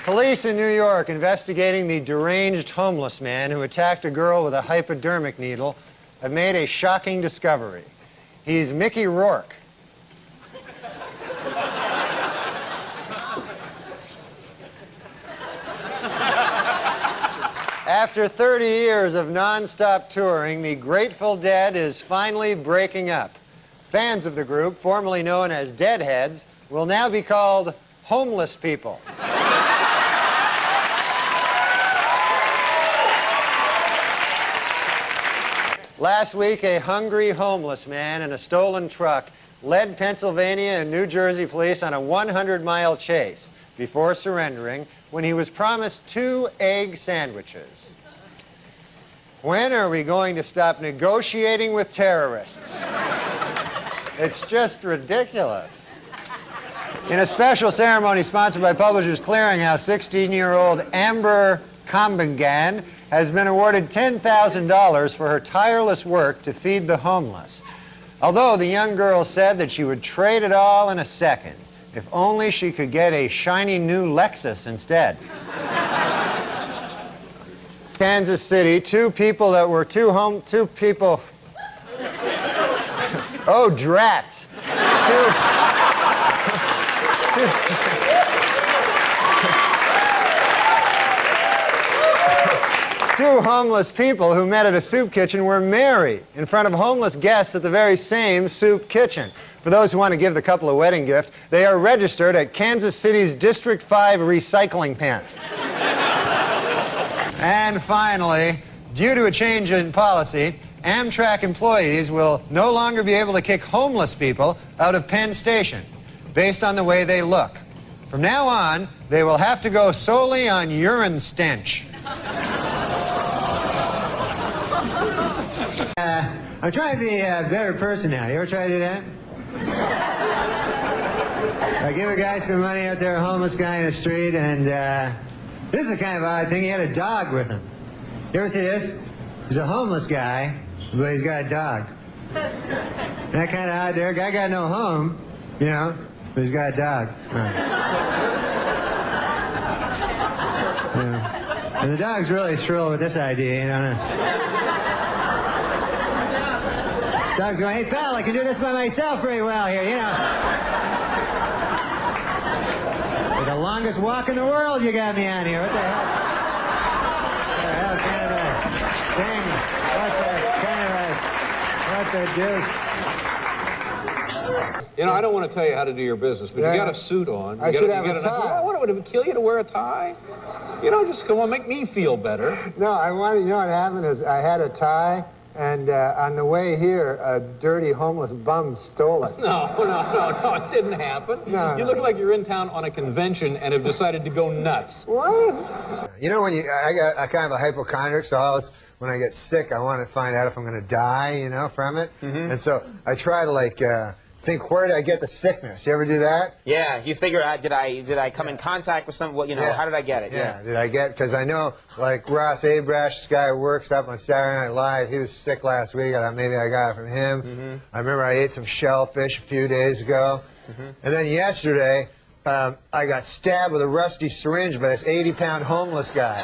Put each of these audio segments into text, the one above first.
Police in New York investigating the deranged homeless man who attacked a girl with a hypodermic needle have made a shocking discovery. He's Mickey Rourke. After 30 years of non-stop touring, the Grateful Dead is finally breaking up. Fans of the group, formerly known as Deadheads, will now be called homeless people. Last week, a hungry homeless man in a stolen truck led Pennsylvania and New Jersey police on a 100-mile chase before surrendering when he was promised 2 egg sandwiches. When are we going to stop negotiating with terrorists? It's just ridiculous. In a special ceremony sponsored by Publishers Clearinghouse, 16-year-old Amber Combingan has been awarded $10,000 for her tireless work to feed the homeless. Although the young girl said that she would trade it all in a second, if only she could get a shiny new Lexus instead. Kansas City, two people. Oh, drats. Two homeless people who met at a soup kitchen were married in front of homeless guests at the very same soup kitchen. For those who want to give the couple a wedding gift, they are registered at Kansas City's District 5 recycling plant. And finally, due to a change in policy, Amtrak employees will no longer be able to kick homeless people out of Penn Station based on the way they look. From now on, they will have to go solely on urine stench. I'm trying to be a better person now. You ever try to do that? I give a guy some money out there, a homeless guy in the street, and this is a kind of odd thing. He had a dog with him. You ever see this? He's a homeless guy, but he's got a dog. That kind of odd there. Guy got no home, you know, but he's got a dog. Yeah. And the dog's really thrilled with this idea, you know. Dog's going, hey, pal, I can do this by myself pretty well here, you know. For the longest walk in the world you got me on here. What the hell? What the hell kind of a thing? What the deuce? You know, I don't want to tell you how to do your business, but you got a suit on. I should have a tie. What, would it kill you to wear a tie? You know, just come on, make me feel better. No, I wanted, you know what happened is I had a tie. And on the way here, a dirty homeless bum stole it. No, it didn't happen. No, you look like you're in town on a convention and have decided to go nuts. What? You know, when I got kind of a hypochondriac, so always when I get sick, I want to find out if I'm going to die, you know, from it. Mm-hmm. And so I try to, like, think, where did I get the sickness? You ever do that? Yeah, you figure out, did I come in contact with some, you know, how did I get it? Yeah, did I get, because I know, like, Ross Abrash, this guy who works up on Saturday Night Live, he was sick last week. I thought maybe I got it from him. Mm-hmm. I remember I ate some shellfish a few days ago. Mm-hmm. And then yesterday, I got stabbed with a rusty syringe by this 80-pound homeless guy.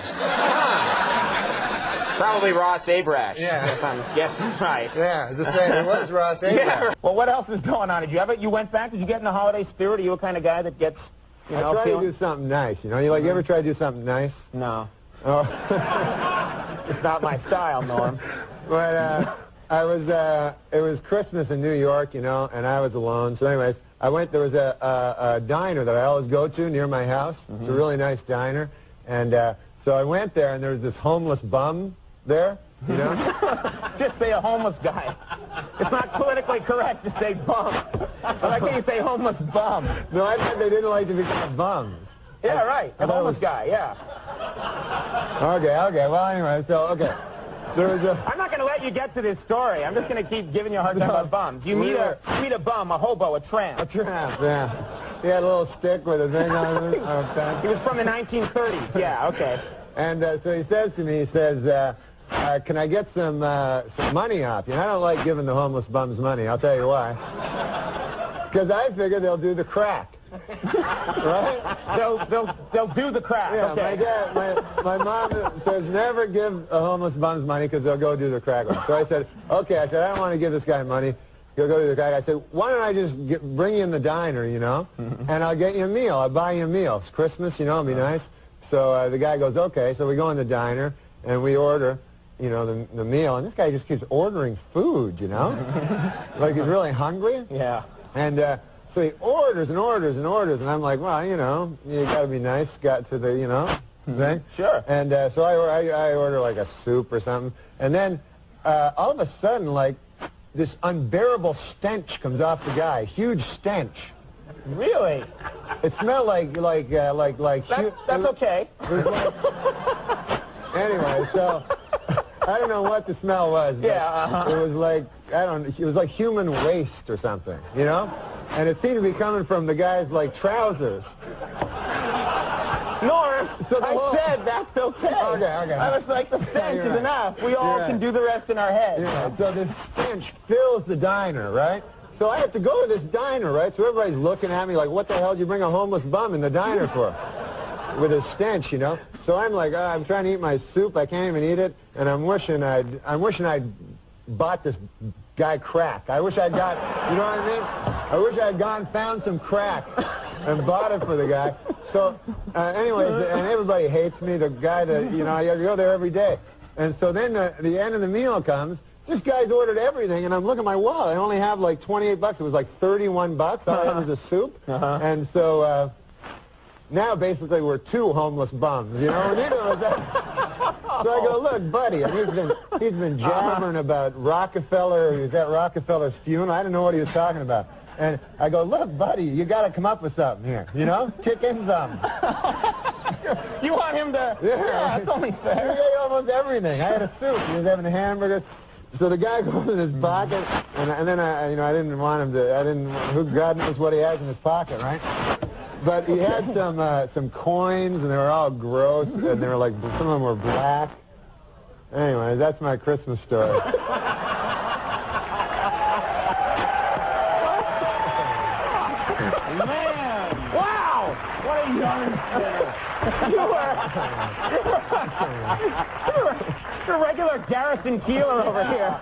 Probably Ross Abrash. Yeah. If I'm guessing right. Yeah, as I say, it was Ross Abrash. Yeah. Well, what else is going on? You went back? Did you get in the holiday spirit? Are you a kind of guy that gets, you know, I try to do something nice, you know? You ever try to do something nice? No. Oh. It's not my style, Norm. But it was Christmas in New York, you know, and I was alone. So anyways, there was a diner that I always go to near my house. Mm-hmm. It's a really nice diner. And so I went there, and there was this homeless bum there, you know? Just say a homeless guy. It's not politically correct to say bum. But I can't say homeless bum. No, I thought they didn't like to be called bums. Yeah, right. A homeless guy, yeah. Okay. Well, anyway, okay. There was I'm not going to let you get to this story. I'm just going to keep giving you a hard time about bums. You meet a bum, a hobo, a tramp. A tramp, yeah. He had a little stick with a thing on it. He was from the 1930s. Yeah, okay. And so he says to me, can I get some money off you? And I don't like giving the homeless bums money. I'll tell you why. Because I figure they'll do the crack. Right? They'll do the crack. Yeah, Okay. my mom says never give a homeless bums money because they'll go do the crack one. So I said, okay, I don't want to give this guy money. He'll go do the crack. I said, why don't I just bring you in the diner, you know, and I'll get you a meal. I'll buy you a meal. It's Christmas, you know, it'll be nice. So the guy goes, okay. So we go in the diner and we order, you know, the meal. And this guy just keeps ordering food, you know, like he's really hungry. Yeah. And so he orders and orders and orders, and I'm like, well, you know, you got to be nice, got to the, you know, thing. Sure. And so I order like a soup or something, and then all of a sudden, like, this unbearable stench comes off the guy, huge stench. Really? It smelled like. That's okay. It was like, anyway, so I don't know what the smell was. But Yeah, it was like, it was like human waste or something, you know? And it seemed to be coming from the guy's, like, trousers. Norm, So I said that's okay. Okay. I was like, the stench you're is right. enough. We all You're can right. do the rest in our heads. Yeah, so this stench fills the diner, right? So I have to go to this diner, right? So everybody's looking at me like, what the hell did you bring a homeless bum in the diner for? With a stench, you know? So I'm like, I'm trying to eat my soup. I can't even eat it. And I'm wishing I'd bought this guy crack. I wish I'd got, you know what I mean? I wish I'd gone found some crack and bought it for the guy. So anyways, and everybody hates me. The guy that, you know, I go there every day. And so then the end of the meal comes. This guy's ordered everything, and I'm looking at my wallet. I only have like 28 bucks. It was like 31 bucks. All I had was a soup. And so now basically we're two homeless bums, you know? Neither of us. So I go, look, buddy, and he's been jabbering about Rockefeller. He was at Rockefeller's funeral. I didn't know what he was talking about. And I go, look, buddy, you got to come up with something here, you know? Kick in something. You want him to? Yeah, that's only fair. He ate almost everything. I had a soup. He was having a hamburger. So the guy goes in his pocket, and then I didn't want him to. Who God knows what he has in his pocket, right? But he had some coins, and they were all gross, and they were like, some of them were black. Anyway, that's my Christmas story. Man, wow! What a yarn spinner. You're a regular Garrison Keeler over here.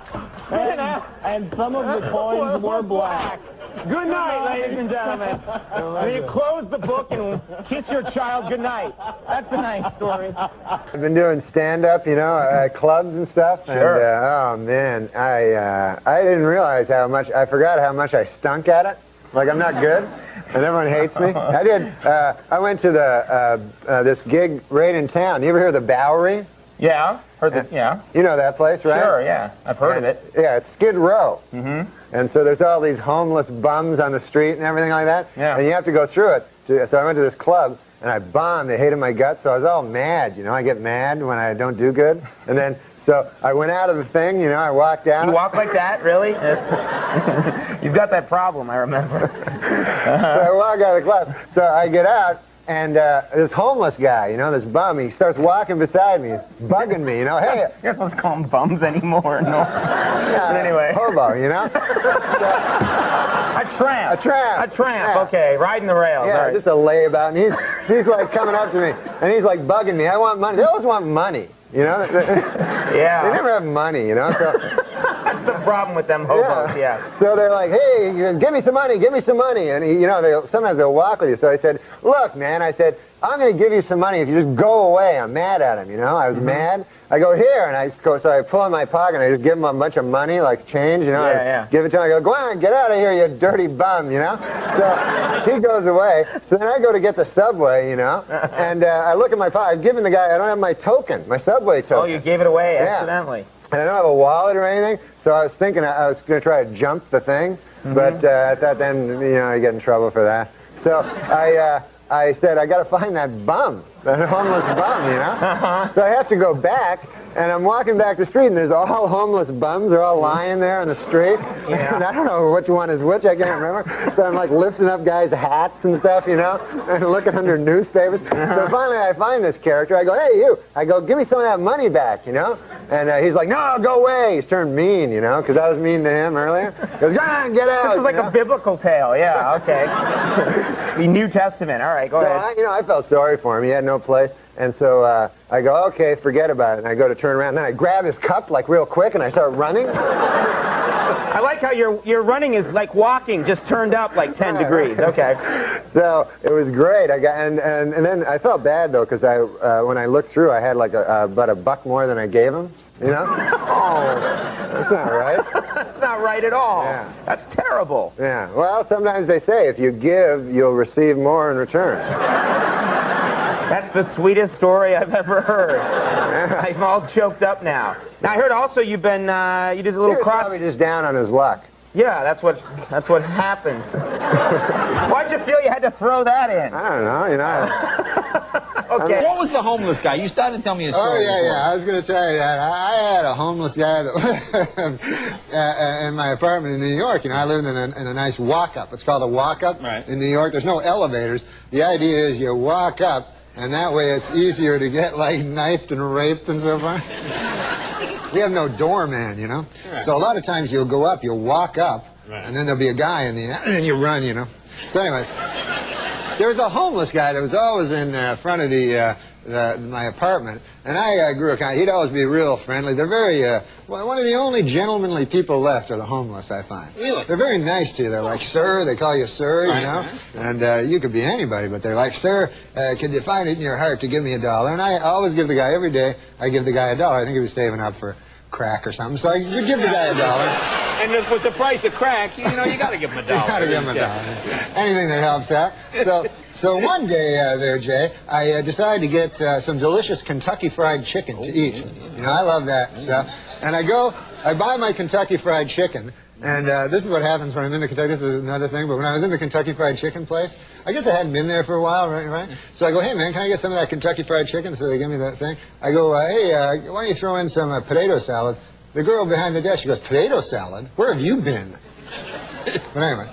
And some of the coins were black. Good night, ladies and gentlemen. And you close the book and kiss your child good night. That's a nice story. I've been doing stand-up, you know, at clubs and stuff. Sure. And, oh, man, I didn't realize I forgot how much I stunk at it. Like, I'm not good, and everyone hates me. I went to this gig right in town. You ever hear of the Bowery? Yeah, yeah. You know that place, right? Sure, yeah. I've heard of it. Yeah, it's Skid Row. Mm-hmm. And so there's all these homeless bums on the street and everything like that. Yeah. And you have to go through it. So I went to this club, and I bombed. They hated my guts, so I was all mad. You know, I get mad when I don't do good. And then, so I went out of the thing, you know, I walked out. You walk like that, really? Yes. You've got that problem, I remember. So I walk out of the club. So I get out, and this homeless guy, you know, this bum, he starts walking beside me, bugging me, you know, hey. You're not supposed to call them bums anymore, no. Yeah, But anyway. Hobo, you know? A tramp. A tramp. A tramp, Yeah. okay. Riding the rails. Yeah, All right. just a layabout, and he's like coming up to me, and he's like bugging me. I want money. They always want money, you know? Yeah. They never have money, you know? So, That's the problem with them hobos, yeah. So they're like, hey, give me some money, give me some money. And, you know, sometimes they'll walk with you. So I said, look, man, I said, I'm going to give you some money if you just go away. I'm mad at him, you know? I was mad. I go, here, and I pull in my pocket, and I just give him a bunch of money, like change, you know? Yeah. Give it to him. I go, go on, get out of here, you dirty bum, you know? So he goes away. So then I go to get the subway, you know? And I look at my pocket. I've given the guy, I don't have my token, my subway token. Oh, you gave it away Yeah. accidentally. And I don't have a wallet or anything, so I was thinking I was going to try to jump the thing, but I thought then, you know, I get in trouble for that. So I said, I got to find that bum, that homeless bum, you know? So I have to go back, and I'm walking back the street, and there's all homeless bums. They're all lying there on the street. Yeah. And I don't know which one is which. I can't remember. So I'm like lifting up guys' hats and stuff, you know, and looking under newspapers. So finally I find this character. I go, hey, you. I go, give me some of that money back, you know? And he's like, no, go away. He's turned mean, you know, because I was mean to him earlier. He goes, go on, get out. This is like a biblical tale. Yeah, okay. The New Testament. All right, go ahead. I felt sorry for him. He had no place. And so I go, okay, forget about it. And I go to turn around. And then I grab his cup, like, real quick, and I start running. I like how your running is like walking, just turned up like 10 degrees. Okay. So it was great. I got and then I felt bad though because when I looked through, I had like about $1 more than I gave him. You know? Oh, that's not right. That's not right at all. Yeah. That's terrible. Yeah. Well, sometimes they say if you give, you'll receive more in return. That's the sweetest story I've ever heard. I'm all choked up now. Now I heard also you've been you did a little cross. Probably just down on his luck. Yeah, that's what happens. Why'd you feel you had to throw that in? I don't know. You know. Okay. What was the homeless guy? You started to tell me a story. Oh, yeah, before. yeah. I was going to tell you that. I had a homeless guy that in my apartment in New York. You know, I lived in a nice walk-up. It's called a walk-up in New York. There's no elevators. The idea is you walk up, and that way it's easier to get, like, knifed and raped and so forth. We have no doorman, you know. Right. So a lot of times you'll go up, you'll walk up, and then there'll be a guy in the end, and then you run, you know. So anyways, there was a homeless guy that was always in front of my apartment, and I grew a kind. He'd always be real friendly. They're very one of the only gentlemanly people left are the homeless, I find. Really? They're very nice to you. They're like, sir. They call you sir, you know. And you could be anybody, but they're like, sir, could you find it in your heart to give me $1? And I always give the guy every day. I give the guy $1. I think he was saving up for crack or something, so I would give the guy $1. And with the price of crack, you know, you got to give him $1. You got to give him $1. Anything that helps out. So one day there, Jay, I decided to get some delicious Kentucky Fried Chicken to eat. You know, I love that stuff. And I buy my Kentucky Fried Chicken, and this is what happens when I'm in the Kentucky. This is another thing, but when I was in the Kentucky Fried Chicken place, I guess I hadn't been there for a while, right? So I go, hey, man, can I get some of that Kentucky Fried Chicken? So they give me that thing. I go, hey, why don't you throw in some potato salad? The girl behind the desk, she goes, potato salad? Where have you been? But anyway.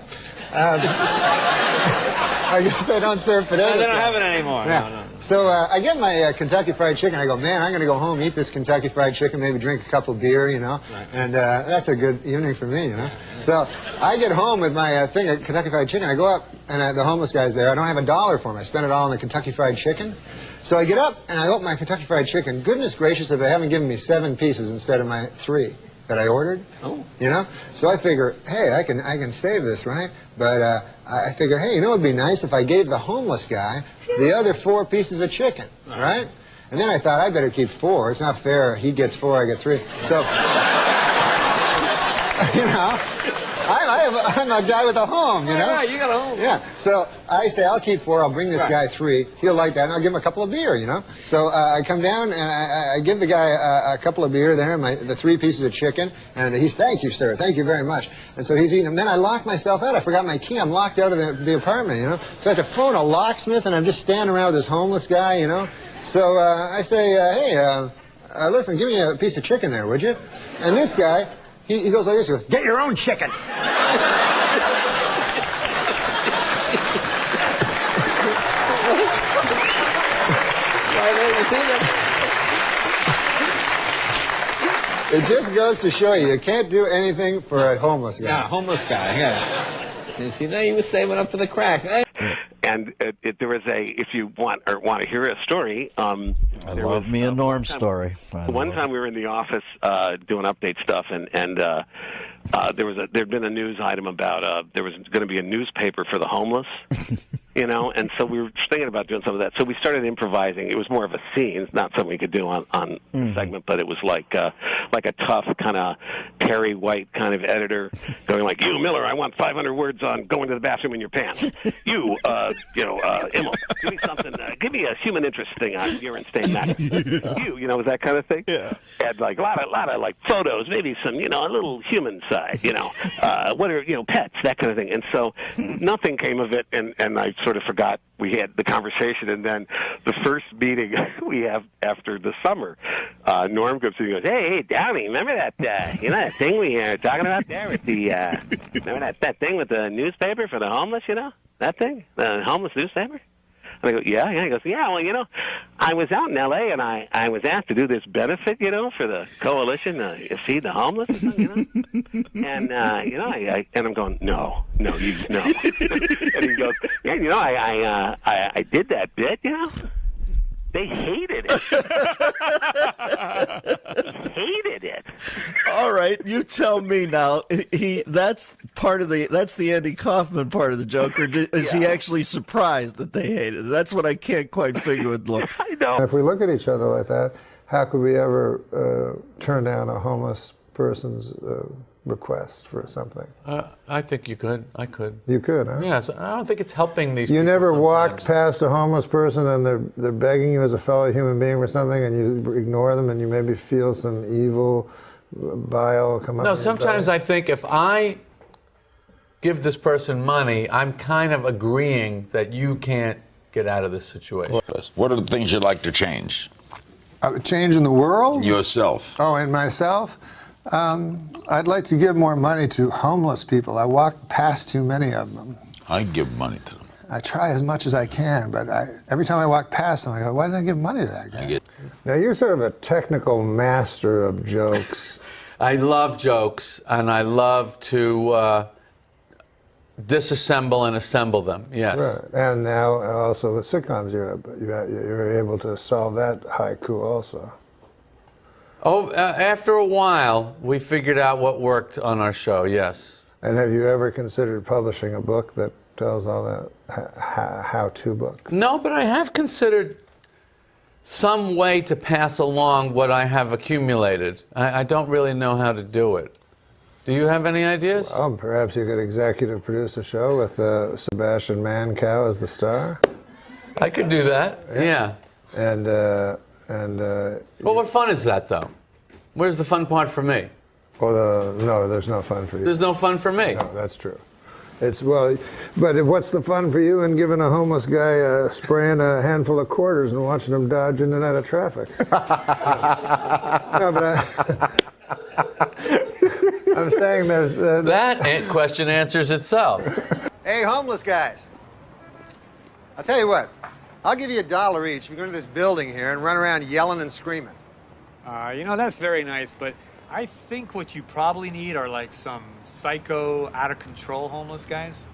I guess they don't serve potato salad. No, they don't have it anymore. Yeah. No. So I get my Kentucky Fried Chicken. I go, man, I'm going to go home, eat this Kentucky Fried Chicken, maybe drink a couple beer, you know. Right. And that's a good evening for me, you know. So I get home with my thing of Kentucky Fried Chicken. I go up, and the homeless guy's there. I don't have $1 for him. I spent it all on the Kentucky Fried Chicken. So I get up, and I open my Kentucky Fried Chicken. Goodness gracious if they haven't given me 7 pieces instead of my 3 that I ordered. Oh. You know? So I figure, hey, I can save this, right? But I figure, hey, you know what would be nice if I gave the homeless guy the other 4 pieces of chicken, right? And then I thought, I better keep 4. It's not fair. He gets 4, I get 3. So, you know, I'm a guy with a home, you know? Right, you got a home. Yeah. So I say, I'll keep 4. I'll bring this guy 3. He'll like that, and I'll give him a couple of beer, you know? So I come down, and I give the guy a couple of beer there, the 3 pieces of chicken, and he's, thank you, sir. Thank you very much. And so he's eating them. Then I lock myself out. I forgot my key. I'm locked out of the apartment, you know? So I have to phone a locksmith, and I'm just standing around with this homeless guy, you know? So I say, hey, listen, give me a piece of chicken there, would you? And this guy, he goes like this, he goes, get your own chicken. It just goes to show you can't do anything for a homeless guy. Yeah, homeless guy, yeah. You see, there he was saving up for the crack. Hey. And there was if you want to hear a story. I love me a Norm story. One time we were in the office doing update stuff, and there'd been a news item about there was going to be a newspaper for the homeless. You know, and so we were thinking about doing some of that. So we started improvising. It was more of a scene, not something we could do on the segment, but it was like a tough kind of Perry White kind of editor going like, you, Miller, I want 500 words on going to the bathroom in your pants. You, Immel, give me something, give me a human interest thing on urine stain matter. You know, that kind of thing. Yeah. And like a lot of like photos, maybe some, you know, a little human side, you know, what are, you know, pets, that kind of thing. And so nothing came of it, and I sort of forgot we had the conversation, and then the first meeting we have after the summer, Norm comes in and goes, hey, Downey, remember that, you know, that thing we were talking about there with the, remember that thing with the newspaper for the homeless, you know, that thing, the homeless newspaper? And I go, yeah, yeah. He goes, yeah, well, I was out in L.A. and I was asked to do this benefit, for the coalition to feed the homeless and stuff, And, and I'm going, no. And he goes, yeah, I did that bit, They hated it. Hated it. All right, you tell me now. That's the Andy Kaufman part of the joke, or is he actually surprised that they hated it? That's what I can't quite figure with. Look, I know. If we look at each other like that, how could we ever turn down a homeless person's request for something? I think you could. I could. You could, huh? Yes. I don't think it's helping these You people never sometimes. walked past a homeless person and they're begging you as a fellow human being for something, and you ignore them, and you maybe feel some evil bile come up? No, sometimes I think if I give this person money, I'm kind of agreeing that you can't get out of this situation. What are the things you'd like to change? Change in the world? Yourself. Oh, in myself? I'd like to give more money to homeless people. I walk past too many of them. I give money to them. I try as much as I can, but every time I walk past them, I go, why didn't I give money to that guy? Now, you're sort of a technical master of jokes. I love jokes, and I love to disassemble and assemble them, yes. Right. And now also with sitcoms, you're able to solve that haiku also. Oh, after a while, we figured out what worked on our show, yes. And have you ever considered publishing a book that tells all that how-to book? No, but I have considered some way to pass along what I have accumulated. I don't really know how to do it. Do you have any ideas? Well, perhaps you could executive produce a show with Sebastian Mancow as the star. I could do that, yeah. And well, what fun is that, though? Where's the fun part for me? no, there's no fun for you. There's no fun for me. No, that's true. But what's the fun for you in giving a homeless guy spraying a handful of quarters and watching him dodge in and out of traffic? No, but I'm saying there's... That question answers itself. Hey, homeless guys. I'll tell you what. I'll give you $1 each if you go into this building here and run around yelling and screaming. That's very nice, but I think what you probably need are like some psycho, out-of-control homeless guys.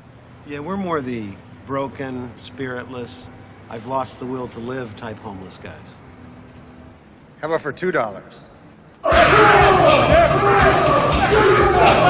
Yeah, we're more the broken, spiritless, I've lost the will to live type homeless guys. How about for $2?